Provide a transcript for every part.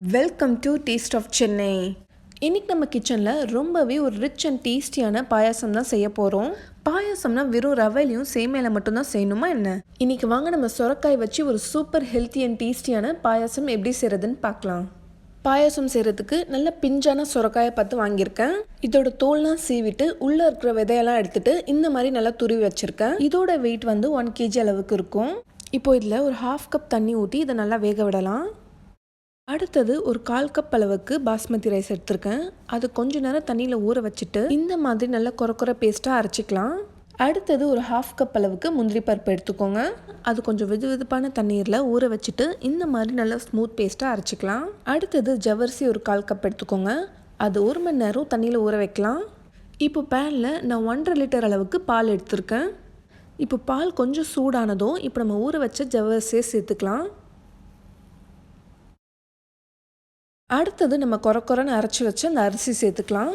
Welcome to taste of Chennai. இன்றைக்கி நம்ம கிச்சனில் ரொம்பவே ஒரு ரிச் அண்ட் டேஸ்டியான பாயாசம் தான் செய்ய போகிறோம். பாயாசம்னா வெறும் ரவையிலையும் சேமையில் மட்டும்தான் செய்யணுமா என்ன? இன்றைக்கி வாங்க நம்ம சுரக்காய் வச்சு ஒரு சூப்பர் ஹெல்த்தி அண்ட் டேஸ்டியான பாயாசம் எப்படி செய்கிறதுன்னு பார்க்கலாம். பாயாசம் செய்கிறதுக்கு நல்ல பிஞ்சான சுரக்காயை பார்த்து வாங்கியிருக்கேன். இதோட தோல்லாம் சீவிட்டு உள்ளே இருக்கிற விதையெல்லாம் எடுத்துகிட்டு இந்த மாதிரி நல்லா துருவி வச்சுருக்கேன். இதோட வெயிட் வந்து 1 kg அளவுக்கு இருக்கும். இப்போ இதில் ஒரு 1/2 கப் தண்ணி ஊற்றி இதை நல்லா வேக விடலாம். அடுத்தது ஒரு 1/4 கப் அளவுக்கு பாஸ்மதி ரைஸ் எடுத்திருக்கேன். அது கொஞ்ச நேரம் தண்ணியில் ஊற வச்சுட்டு இந்த மாதிரி நல்லா கொர பேஸ்ட்டாக அரைச்சிக்கலாம். அடுத்தது ஒரு 1/2 கப் அளவுக்கு முந்திரி பருப்பு எடுத்துக்கோங்க. அது கொஞ்சம் வெதுவெதுப்பான தண்ணீரில் ஊற வச்சுட்டு இந்த மாதிரி நல்லா ஸ்மூத் பேஸ்ட்டாக அரைச்சிக்கலாம். அடுத்தது ஜவ்வரிசி ஒரு 1/4 கப் எடுத்துக்கோங்க. அது 1 மணி நேரம் தண்ணியில் ஊற வைக்கலாம். இப்போ பேனில் நான் 1.5 லிட்டர் அளவுக்கு பால் எடுத்திருக்கேன். இப்போ பால் கொஞ்சம் சூடானதும் இப்போ நம்ம ஊற வச்ச ஜவ்வரிசியை சேர்த்துக்கலாம். அடுத்தது நம்ம கொரன்னு அரைச்சி வச்சு அந்த அரிசி சேர்த்துக்கலாம்.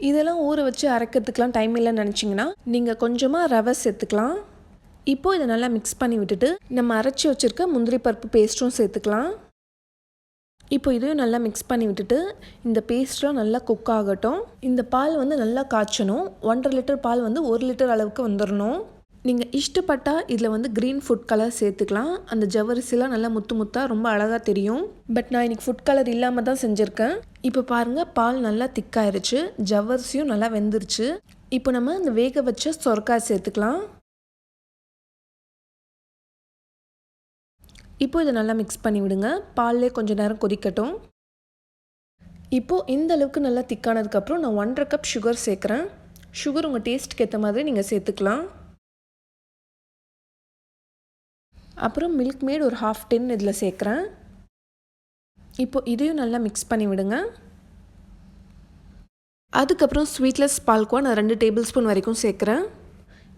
இதெல்லாம் ஊற வச்சு அரைக்கிறதுக்கெலாம் டைம் இல்லைன்னு நினச்சிங்கன்னா நீங்கள் கொஞ்சமாக ரவை சேர்த்துக்கலாம். இப்போது இதை நல்லா மிக்ஸ் பண்ணி விட்டுட்டு நம்ம அரைச்சி வச்சுருக்க முந்திரி பருப்பு பேஸ்ட்டும் சேர்த்துக்கலாம். இப்போ இதையும் நல்லா மிக்ஸ் பண்ணி விட்டுட்டு இந்த பேஸ்ட்லாம் நல்லா குக் ஆகட்டும். இந்த பால் வந்து நல்லா காய்ச்சணும். 1.5 லிட்டர் பால் வந்து 1 லிட்டர் அளவுக்கு வந்துடணும். நீங்கள் இஷ்டப்பட்டால் இதில் வந்து க்ரீன் ஃபுட் கலர் சேர்த்துக்கலாம். அந்த ஜவ்வரிசிலாம் நல்லா முத்தாக ரொம்ப அழகாக தெரியும். பட் நான் இன்றைக்கி ஃபுட் கலர் இல்லாமல் தான் செஞ்சுருக்கேன். இப்போ பாருங்கள், பால் நல்லா திக்காயிருச்சு, ஜவ்வரிசியும் நல்லா வெந்துருச்சு. இப்போ நம்ம இந்த வேக வச்ச சொரக்காய் சேர்த்துக்கலாம். இப்போ இதை நல்லா மிக்ஸ் பண்ணி விடுங்க. பால்லே கொஞ்சம் நேரம் கொதிக்கட்டும். இப்போது இந்த அளவுக்கு நல்லா திக்கானதுக்கப்புறம் நான் 1.5 கப் சுகர் சேர்க்குறேன். சுகர் உங்கள் டேஸ்ட்டுக்கு ஏற்ற மாதிரி நீங்கள் சேர்த்துக்கலாம். அப்புறம் மில்க் மேட் ஒரு 1/2 tin இதில் சேர்க்குறேன். இப்போ இதையும் நல்லா மிக்ஸ் பண்ணி விடுங்க. அதுக்கப்புறம் ஸ்வீட்லெஸ் பால்கோவா நான் 2 டேபிள் ஸ்பூன் வரைக்கும் சேர்க்குறேன்.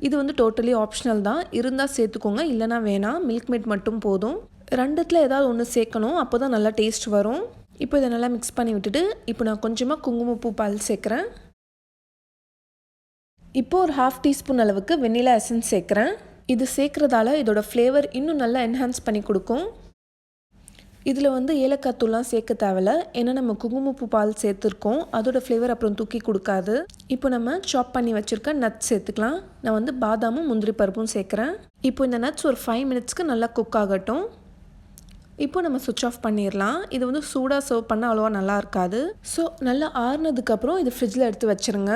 இது வந்து டோட்டலி ஆப்ஷனல் தான். இருந்தால் சேர்த்துக்கோங்க, இல்லைனா வேணாம். மில்க் மேட் மட்டும் போதும். 2த்தில் ஏதாவது ஒன்று சேர்க்கணும், அப்போ தான் நல்லா டேஸ்ட் வரும். இப்போ இதை நல்லா மிக்ஸ் பண்ணி விட்டுட்டு இப்போ நான் கொஞ்சமாக குங்குமப்பூ பால் சேர்க்குறேன். இப்போது ஒரு 1/2 டீஸ்பூன் அளவுக்கு வெண்ணிலா எசன்ஸ் சேர்க்குறேன். இது சேர்க்குறதால இதோட ஃப்ளேவர் இன்னும் நல்லா என்ஹான்ஸ் பண்ணி கொடுக்கும். இதில் வந்து ஏலக்காய் தூள்லாம் சேர்க்க தேவையில்ல, ஏன்னா நம்ம குங்குமப்பூ பால் சேர்த்துருக்கோம். அதோட ஃப்ளேவர் அப்புறம் தூக்கி கொடுக்காது. இப்போ நம்ம சாப் பண்ணி வச்சுருக்க நட்ஸ் சேர்த்துக்கலாம். நான் வந்து பாதாமும் முந்திரி பருப்பும் சேர்க்குறேன். இப்போ இந்த நட்ஸ் ஒரு 5 மினிட்ஸ்க்கு நல்லா குக் ஆகட்டும். இப்போ நம்ம சுவிட்ச் ஆஃப் பண்ணிடலாம். இது வந்து சூடாக சர்வ் பண்ண அவ்வளோவா நல்லா இருக்காது. ஸோ நல்லா ஆறுனதுக்கப்புறம் இது ஃப்ரிட்ஜில் எடுத்து வச்சுருங்க.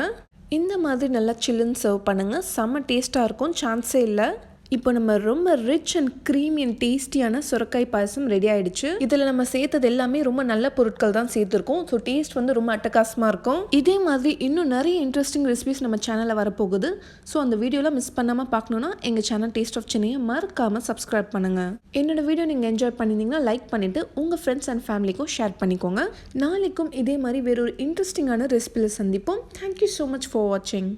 இந்த மாதிரி நல்லா சில்லுன்னு சர்வ் பண்ணுங்கள். செம்ம டேஸ்ட்டாக இருக்கும், சான்ஸே இல்லை. இப்போ நம்ம ரொம்ப ரிச் அண்ட் க்ரீமி அண்ட் டேஸ்டியான சுரக்காய் பாயசம் ரெடி ஆகிடுச்சு. இதில் நம்ம சேர்த்தது எல்லாமே ரொம்ப நல்ல பொருட்கள் தான் சேர்த்துருக்கோம். ஸோ டேஸ்ட் வந்து ரொம்ப அட்டகாசமாக இருக்கும். இதே மாதிரி இன்னும் நிறைய இன்ட்ரெஸ்டிங் ரெசிபிஸ் நம்ம சேனலில் வரப்போகுது. ஸோ அந்த வீடியோலாம் மிஸ் பண்ணாமல் பார்க்கணுன்னா எங்கள் சேனல் டேஸ்ட் ஆஃப் சென்னையை மறக்காமல் சப்ஸ்கிரைப் பண்ணுங்கள். என்னோட வீடியோ நீங்கள் என்ஜாய் பண்ணியிருந்தீங்கன்னா லைக் பண்ணிவிட்டு உங்கள் ஃப்ரெண்ட்ஸ் அண்ட் ஃபேமிலிக்கும் ஷேர் பண்ணிக்கோங்க. நாளைக்கும் இதே மாதிரி வேறொரு இன்ட்ரெஸ்டிங்கான ரெசிபியில் சந்திப்போம். தேங்க்யூ ஸோ மச் ஃபார் வாட்சிங்.